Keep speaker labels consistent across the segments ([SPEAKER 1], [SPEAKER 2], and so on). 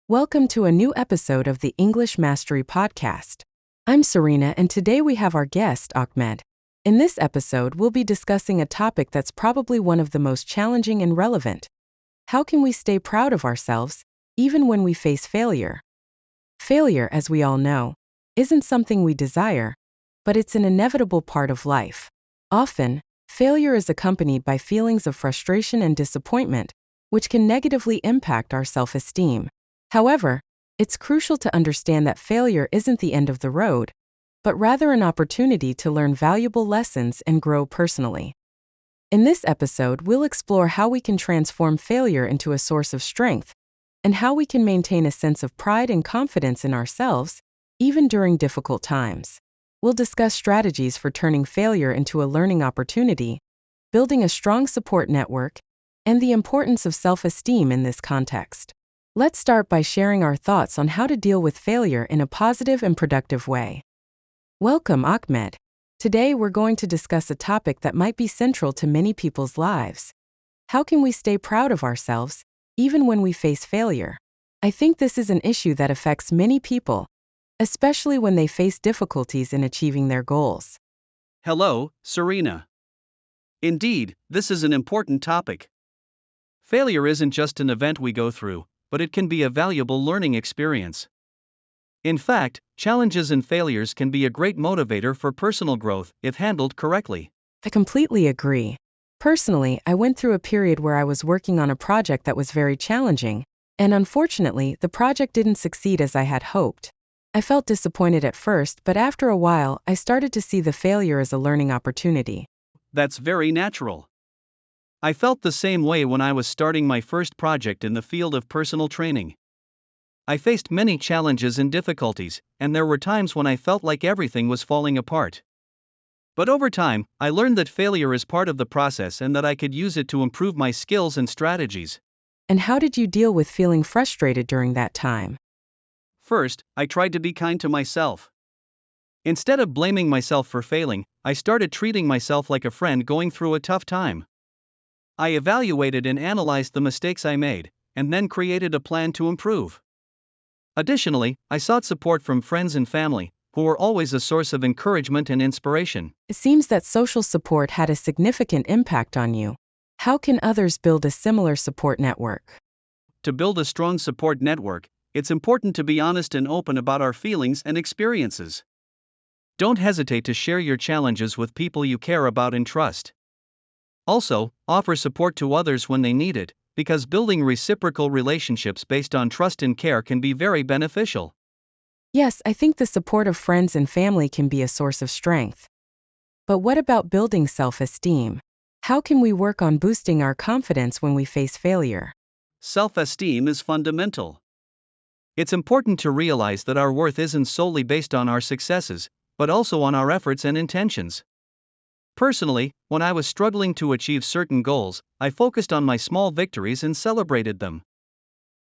[SPEAKER 1] Welcome to a new episode of the English Mastery Podcast. I'm Serena, and today we have our guest, Ahmed. In this episode, we'll be discussing a topic that's probably one of the most challenging and relevant. How can we stay proud of ourselves, even when we face failure? Failure, as we all know, isn't something we desire, but it's an inevitable part of life. Often, failure is accompanied by feelings of frustration and disappointment, which can negatively impact our self-esteem. However, it's crucial to understand that failure isn't the end of the road, but rather an opportunity to learn valuable lessons and grow personally. In this episode, we'll explore how we can transform failure into a source of strength, and how we can maintain a sense of pride and confidence in ourselves, even during difficult times. We'll discuss strategies for turning failure into a learning opportunity, building a strong support network, and the importance of self-esteem in this context. Let's start by sharing our thoughts on how to deal with failure in a positive and productive way. Welcome, Ahmed. Today we're going to discuss a topic that might be central to many people's lives. How can we stay proud of ourselves, even when we face failure? I think this is an issue that affects many people, especially when they face difficulties in achieving their goals.
[SPEAKER 2] Hello, Serena. Indeed, this is an important topic. Failure isn't just an event we go through, but it can be a valuable learning experience. In fact, challenges and failures can be a great motivator for personal growth if handled correctly.
[SPEAKER 1] I completely agree. Personally, I went through a period where I was working on a project that was very challenging, and unfortunately, the project didn't succeed as I had hoped. I felt disappointed at first, but after a while, I started to see the failure as a learning opportunity.
[SPEAKER 2] That's very natural. I felt the same way when I was starting my first project in the field of personal training. I faced many challenges and difficulties, and there were times when I felt like everything was falling apart. But over time, I learned that failure is part of the process and that I could use it to improve my skills and strategies.
[SPEAKER 1] And how did you deal with feeling frustrated during that time?
[SPEAKER 2] First, I tried to be kind to myself. Instead of blaming myself for failing, I started treating myself like a friend going through a tough time. I evaluated and analyzed the mistakes I made, and then created a plan to improve. Additionally, I sought support from friends and family, who were always a source of encouragement and inspiration.
[SPEAKER 1] It seems that social support had a significant impact on you. How can others build a similar support network?
[SPEAKER 2] To build a strong support network, it's important to be honest and open about our feelings and experiences. Don't hesitate to share your challenges with people you care about and trust. Also, offer support to others when they need it, because building reciprocal relationships based on trust and care can be very beneficial.
[SPEAKER 1] Yes, I think the support of friends and family can be a source of strength. But what about building self-esteem? How can we work on boosting our confidence when we face failure?
[SPEAKER 2] Self-esteem is fundamental. It's important to realize that our worth isn't solely based on our successes, but also on our efforts and intentions. Personally, when I was struggling to achieve certain goals, I focused on my small victories and celebrated them.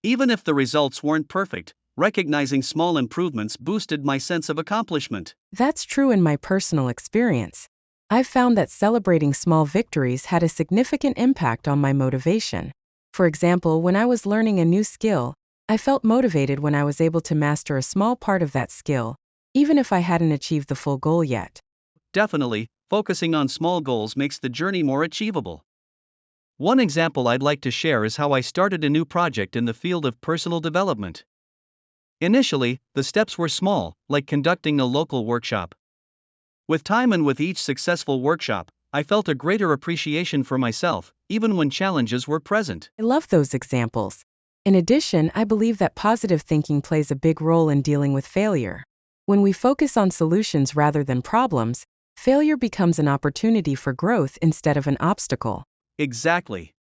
[SPEAKER 2] Even if the results weren't perfect, recognizing small improvements boosted my sense of accomplishment.
[SPEAKER 1] That's true in my personal experience. I've found that celebrating small victories had a significant impact on my motivation. For example, when I was learning a new skill, I felt motivated when I was able to master a small part of that skill, even if I hadn't achieved the full goal yet.
[SPEAKER 2] Definitely, focusing on small goals makes the journey more achievable. One example I'd like to share is how I started a new project in the field of personal development. Initially, the steps were small, like conducting a local workshop. With time and with each successful workshop, I felt a greater appreciation for myself, even when challenges were present.
[SPEAKER 1] I love those examples. In addition, I believe that positive thinking plays a big role in dealing with failure. When we focus on solutions rather than problems, failure becomes an opportunity for growth instead of an obstacle.
[SPEAKER 2] Exactly.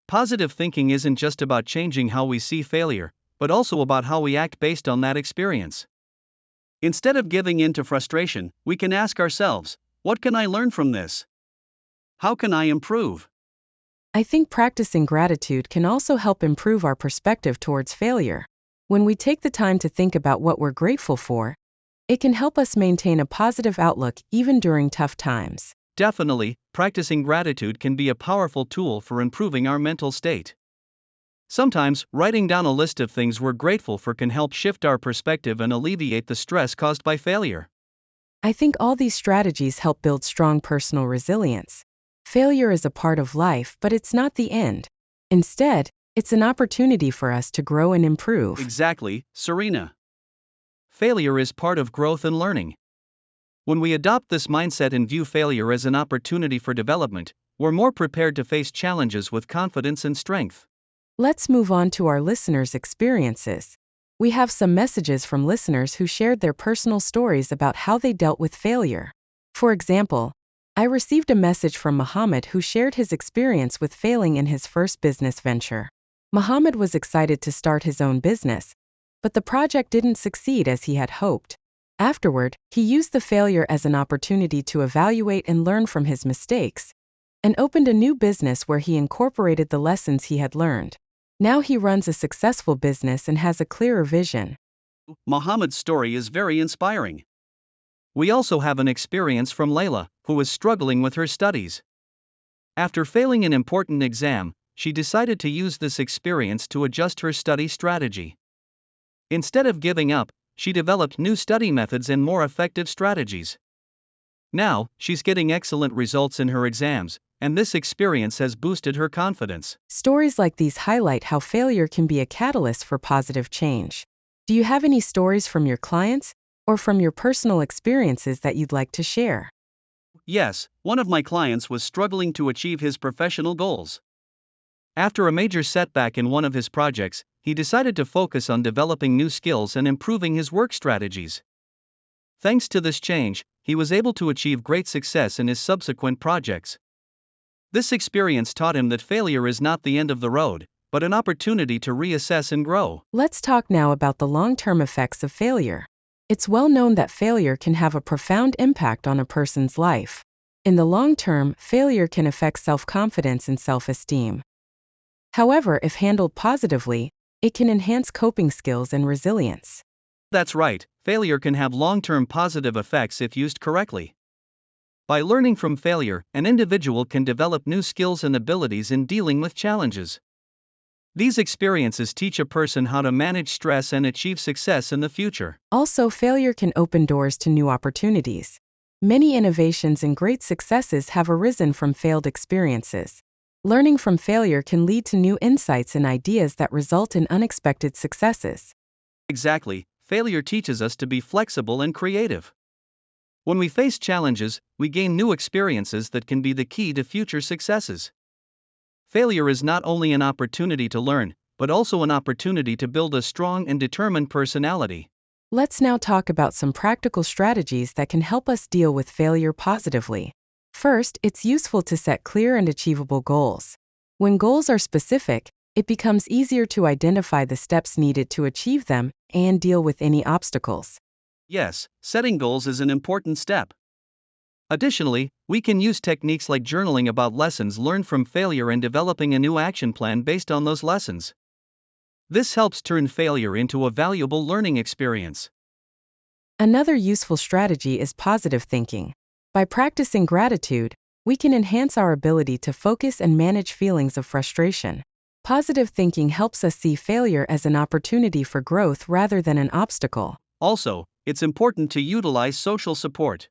[SPEAKER 2] Positive thinking isn't just about changing how we see failure, but also about how we act based on that experience. Instead of giving in to frustration, we can ask ourselves, what can I learn from this? How can I improve?
[SPEAKER 1] I think practicing gratitude can also help improve our perspective towards failure. When we take the time to think about what we're grateful for, it can help us maintain a positive outlook even during tough times.
[SPEAKER 2] Definitely, practicing gratitude can be a powerful tool for improving our mental state. Sometimes, writing down a list of things we're grateful for can help shift our perspective and alleviate the stress caused by failure.
[SPEAKER 1] I think all these strategies help build strong personal resilience. Failure is a part of life, but it's not the end. Instead, it's an opportunity for us to grow and improve.
[SPEAKER 2] Exactly, Serena. Failure is part of growth and learning. When we adopt this mindset and view failure as an opportunity for development, we're more prepared to face challenges with confidence and strength.
[SPEAKER 1] Let's move on to our listeners' experiences. We have some messages from listeners who shared their personal stories about how they dealt with failure. For example, I received a message from Muhammad who shared his experience with failing in his first business venture. Muhammad was excited to start his own business, but the project didn't succeed as he had hoped. Afterward, he used the failure as an opportunity to evaluate and learn from his mistakes, and opened a new business where he incorporated the lessons he had learned. Now he runs a successful business and has a clearer vision.
[SPEAKER 2] Muhammad's story is very inspiring. We also have an experience from Layla, who was struggling with her studies. After failing an important exam, she decided to use this experience to adjust her study strategy. Instead of giving up, she developed new study methods and more effective strategies. Now, she's getting excellent results in her exams, and this experience has boosted her confidence.
[SPEAKER 1] Stories like these highlight how failure can be a catalyst for positive change. Do you have any stories from your clients or from your personal experiences that you'd like to share?
[SPEAKER 2] Yes, one of my clients was struggling to achieve his professional goals. After a major setback in one of his projects, he decided to focus on developing new skills and improving his work strategies. Thanks to this change, he was able to achieve great success in his subsequent projects. This experience taught him that failure is not the end of the road, but an opportunity to reassess and grow.
[SPEAKER 1] Let's talk now about the long-term effects of failure. It's well known that failure can have a profound impact on a person's life. In the long term, failure can affect self-confidence and self-esteem. However, if handled positively, it can enhance coping skills and resilience.
[SPEAKER 2] That's right, failure can have long-term positive effects if used correctly. By learning from failure, an individual can develop new skills and abilities in dealing with challenges. These experiences teach a person how to manage stress and achieve success in the future.
[SPEAKER 1] Also, failure can open doors to new opportunities. Many innovations and great successes have arisen from failed experiences. Learning from failure can lead to new insights and ideas that result in unexpected successes.
[SPEAKER 2] Exactly, failure teaches us to be flexible and creative. When we face challenges, we gain new experiences that can be the key to future successes. Failure is not only an opportunity to learn, but also an opportunity to build a strong and determined personality.
[SPEAKER 1] Let's now talk about some practical strategies that can help us deal with failure positively. First, it's useful to set clear and achievable goals. When goals are specific, it becomes easier to identify the steps needed to achieve them and deal with any obstacles.
[SPEAKER 2] Yes, setting goals is an important step. Additionally, we can use techniques like journaling about lessons learned from failure and developing a new action plan based on those lessons. This helps turn failure into a valuable learning experience.
[SPEAKER 1] Another useful strategy is positive thinking. By practicing gratitude, we can enhance our ability to focus and manage feelings of frustration. Positive thinking helps us see failure as an opportunity for growth rather than an obstacle.
[SPEAKER 2] Also, it's important to utilize social support.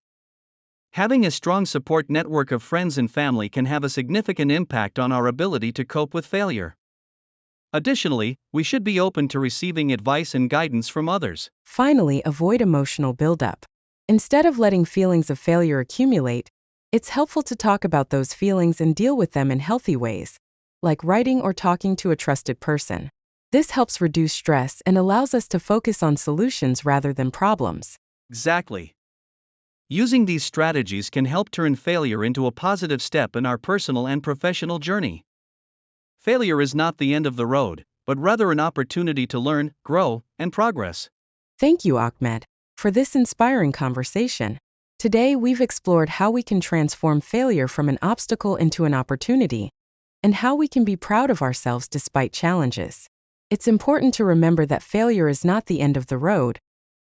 [SPEAKER 2] Having a strong support network of friends and family can have a significant impact on our ability to cope with failure. Additionally, we should be open to receiving advice and guidance from others.
[SPEAKER 1] Finally, avoid emotional buildup. Instead of letting feelings of failure accumulate, it's helpful to talk about those feelings and deal with them in healthy ways, like writing or talking to a trusted person. This helps reduce stress and allows us to focus on solutions rather than problems.
[SPEAKER 2] Exactly. Using these strategies can help turn failure into a positive step in our personal and professional journey. Failure is not the end of the road, but rather an opportunity to learn, grow, and progress.
[SPEAKER 1] Thank you, Ahmed, for this inspiring conversation. Today, we've explored how we can transform failure from an obstacle into an opportunity, and how we can be proud of ourselves despite challenges. It's important to remember that failure is not the end of the road,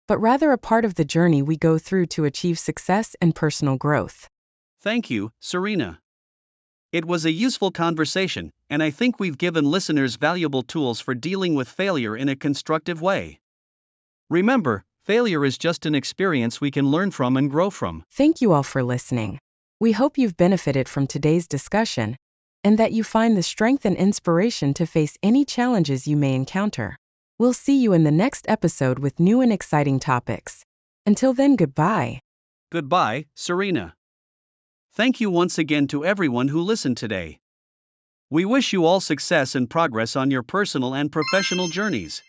[SPEAKER 1] but rather a part of the journey we go through to achieve success and personal growth.
[SPEAKER 2] Thank you, Serena. It was a useful conversation, and I think we've given listeners valuable tools for dealing with failure in a constructive way. Remember, failure is just an experience we can learn from and grow from.
[SPEAKER 1] Thank you all for listening. We hope you've benefited from today's discussion and that you find the strength and inspiration to face any challenges you may encounter. We'll see you in the next episode with new and exciting topics. Until then, goodbye.
[SPEAKER 2] Goodbye, Serena. Thank you once again to everyone who listened today. We wish you all success and progress on your personal and professional journeys.